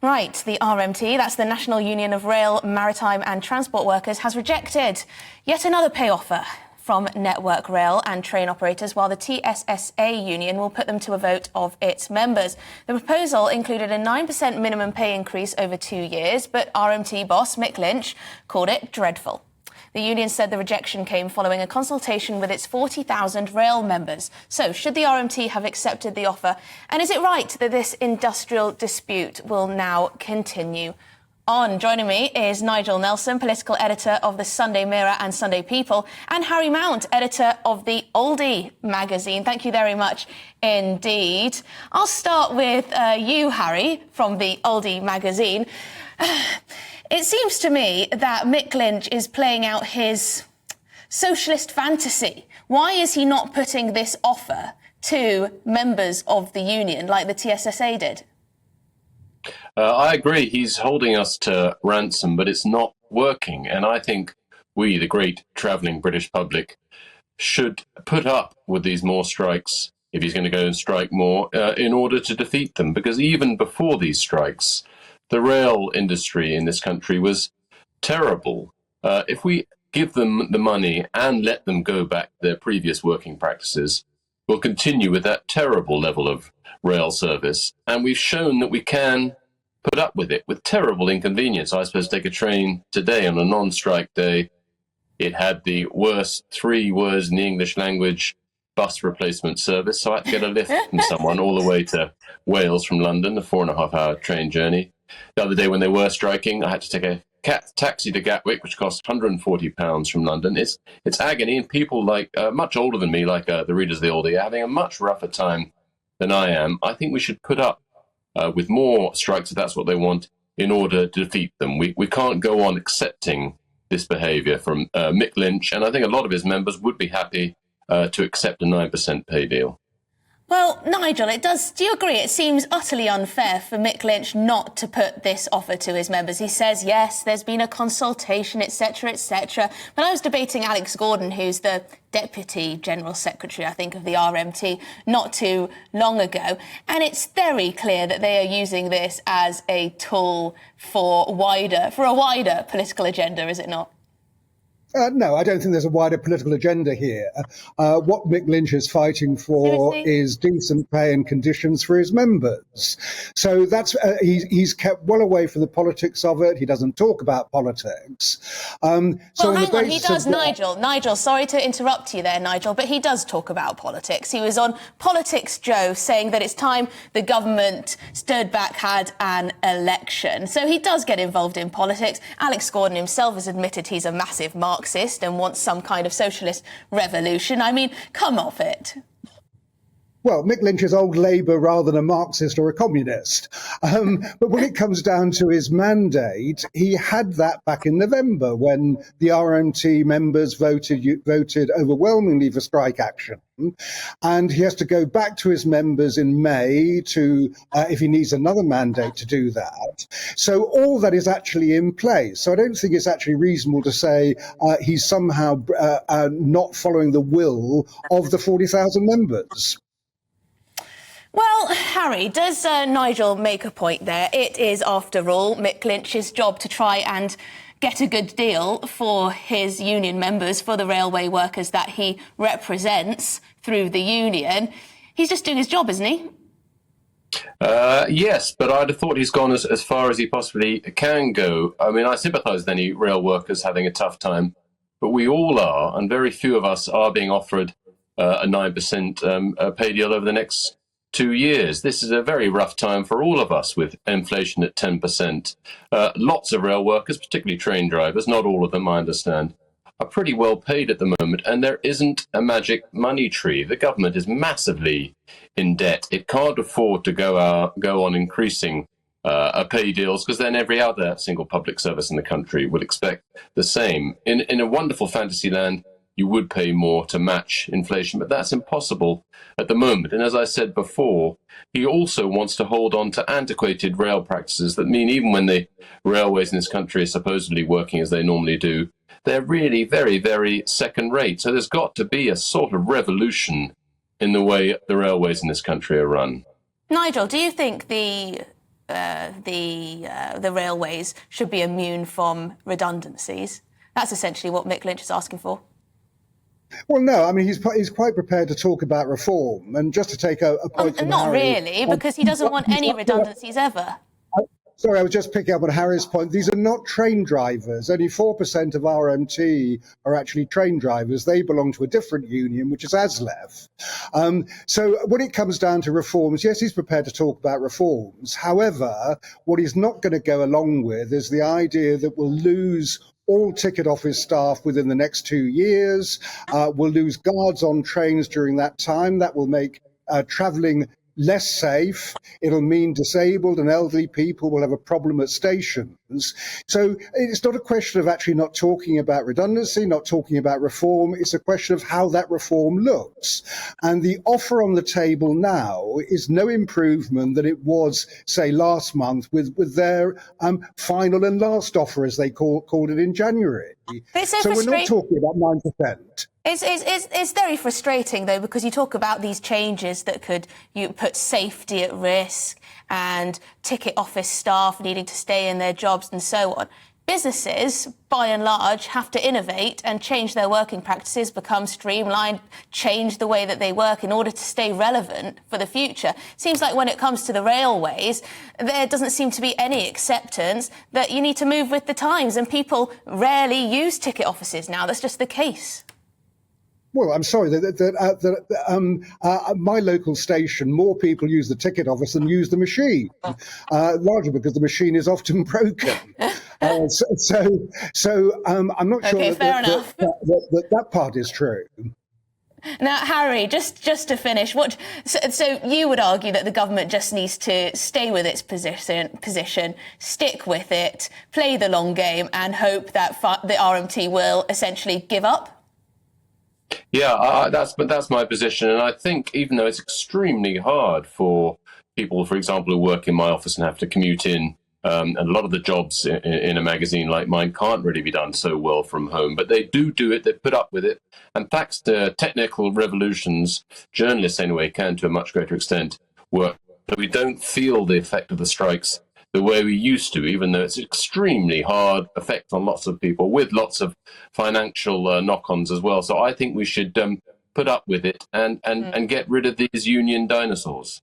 Right, the RMT, that's the National Union of Rail, Maritime and Transport Workers, has rejected yet another pay offer from Network Rail and train operators, while the TSSA union will put them to a vote of its members. The proposal included a 9% minimum pay increase over 2 years, but RMT boss Mick Lynch called it dreadful. The union said the rejection came following a consultation with its 40,000 rail members. So, should the RMT have accepted the offer? And is it right that this industrial dispute will now continue on? Joining me is Nigel Nelson, political editor of the Sunday Mirror and Sunday People, and Harry Mount, editor of the Oldie magazine. Thank you very much indeed. I'll start with you, Harry, from the Oldie magazine. It seems to me that Mick Lynch is playing out his socialist fantasy. Why is he not putting this offer to members of the union like the TSSA did? I agree. He's holding us to ransom, but it's not working. And I think we, the great travelling British public, should put up with these more strikes, if he's going to go and strike more, in order to defeat them. Because even before these strikes, the rail industry in this country was terrible. If we give them the money and let them go back to their previous working practices, we'll continue with that terrible level of rail service. And we've shown that we can put up with it with terrible inconvenience. I suppose take a train today on a non-strike day. It had the worst 3 words in the English language bus replacement service. So I had to get a lift from someone all the way to Wales from London, a 4.5-hour train journey. The other day when they were striking, I had to take a taxi to Gatwick, which cost £140 from London. It's agony, and people like much older than me, like the readers of the Oldie, are having a much rougher time than I am. I think we should put up with more strikes if that's what they want in order to defeat them. We can't go on accepting this behaviour from Mick Lynch, and I think a lot of his members would be happy to accept a 9% pay deal. Well, Nigel, do you agree? It seems utterly unfair for Mick Lynch not to put this offer to his members. He says, yes, there's been a consultation, etc., etc. But I was debating Alex Gordon, who's the Deputy General Secretary, I think, of the RMT, not too long ago. And it's very clear that they are using this as a tool for a wider political agenda, is it not? No, I don't think there's a wider political agenda here. What Mick Lynch is fighting for is decent pay and conditions for his members. So that's he's kept well away from the politics of it. He doesn't talk about politics. Well, hang on, he does, Nigel. Nigel, sorry to interrupt you there, Nigel, but he does talk about politics. He was on Politics Joe saying that it's time the government stood back, had an election. So he does get involved in politics. Alex Gordon himself has admitted he's a massive Marxist and wants some kind of socialist revolution. I mean, come off it. Well, Mick Lynch is old Labour rather than a Marxist or a communist. But when it comes down to his mandate, he had that back in November when the RMT members voted overwhelmingly for strike action. And he has to go back to his members in May to, if he needs another mandate to do that. So all that is actually in place. So I don't think it's actually reasonable to say he's somehow not following the will of the 40,000 members. Well, Harry, does Nigel make a point there? It is, after all, Mick Lynch's job to try and get a good deal for his union members, for the railway workers that he represents through the union. He's just doing his job, isn't he? Yes, but I'd have thought he's gone as far as he possibly can go. I mean, I sympathise with any rail workers having a tough time, but we all are, and very few of us are being offered a 9% pay deal over the next 2 years. This is a very rough time for all of us with inflation at 10%. Lots of rail workers, particularly train drivers, not all of them, I understand, are pretty well paid at the moment, and there isn't a magic money tree. The government is massively in debt. It can't afford to go on increasing pay deals, because then every other single public service in the country would expect the same. In a wonderful fantasy land, you would pay more to match inflation, but that's impossible at the moment. And as I said before, he also wants to hold on to antiquated rail practices that mean even when the railways in this country are supposedly working as they normally do, they're really very, very second rate. So there's got to be a sort of revolution in the way the railways in this country are run. Nigel, do you think the the railways should be immune from redundancies. That's essentially what Mick Lynch is asking for. Well, no, I mean, he's quite prepared to talk about reform. And just to take a point from not Harry, really, because he doesn't want any redundancies ever. Sorry, I was just picking up on Harry's point. These are not train drivers. Only 4% of RMT are actually train drivers. They belong to a different union, which is ASLEF. So when it comes down to reforms, yes, he's prepared to talk about reforms. However, what he's not going to go along with is the idea that we'll lose all ticket office staff within the next 2 years. We'll lose guards on trains during that time. That will make travelling less safe. It'll mean disabled and elderly people will have a problem at stations. So it's not a question of actually not talking about redundancy, not talking about reform. It's a question of how that reform looks. And the offer on the table now is no improvement than it was, say, last month with their final and last offer, as they called it in January. So we're not talking about 9%. It's very frustrating, though, because you talk about these changes that could put safety at risk and ticket office staff needing to stay in their jobs and so on. Businesses, by and large, have to innovate and change their working practices, become streamlined, change the way that they work in order to stay relevant for the future. Seems like when it comes to the railways, there doesn't seem to be any acceptance that you need to move with the times, and people rarely use ticket offices now. That's just the case. Well, I'm sorry that my local station, more people use the ticket office than use the machine, largely because the machine is often broken. So I'm not sure that part is true. Now, Harry, just to finish, so you would argue that the government just needs to stay with its position, stick with it, play the long game, and hope that the RMT will essentially give up? Yeah, that's my position. And I think even though it's extremely hard for people, for example, who work in my office and have to commute in, and a lot of the jobs in a magazine like mine can't really be done so well from home, but they do it, they put up with it. And thanks to technical revolutions, journalists anyway can to a much greater extent work. But we don't feel the effect of the strikes the way we used to, even though it's extremely hard effect on lots of people with lots of financial knock-ons as well. So I think we should put up with it and get rid of these union dinosaurs.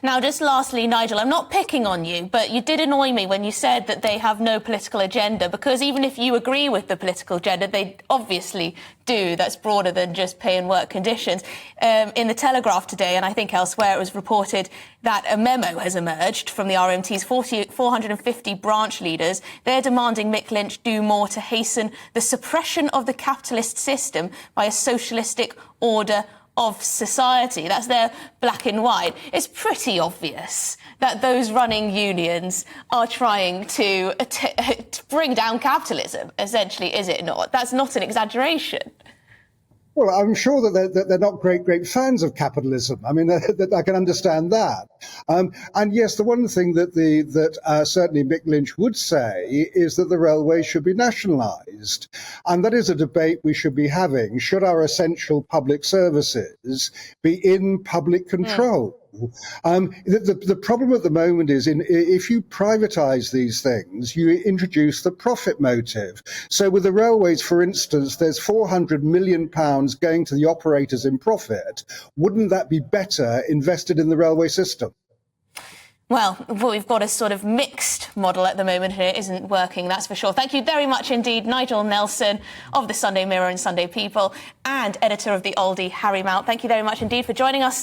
Now, just lastly, Nigel, I'm not picking on you, but you did annoy me when you said that they have no political agenda, because even if you agree with the political agenda, they obviously do. That's broader than just pay and work conditions. In the Telegraph today, and I think elsewhere, it was reported that a memo has emerged from the RMT's 450 branch leaders. They're demanding Mick Lynch do more to hasten the suppression of the capitalist system by a socialistic order of society. That's their black and white. It's pretty obvious that those running unions are trying to bring down capitalism, essentially, is it not? That's not an exaggeration. Well, I'm sure that they're not great fans of capitalism. I mean, I can understand that. And yes, the one thing that certainly Mick Lynch would say is that the railway should be nationalised, and that is a debate we should be having. Should our essential public services be in public control? The problem at the moment is if you privatise these things, you introduce the profit motive. So with the railways, for instance, there's £400 million going to the operators in profit. Wouldn't that be better invested in the railway system? Well, we've got a sort of mixed model at the moment here. It isn't working, that's for sure. Thank you very much indeed, Nigel Nelson of the Sunday Mirror and Sunday People, and editor of the Oldie, Harry Mount. Thank you very much indeed for joining us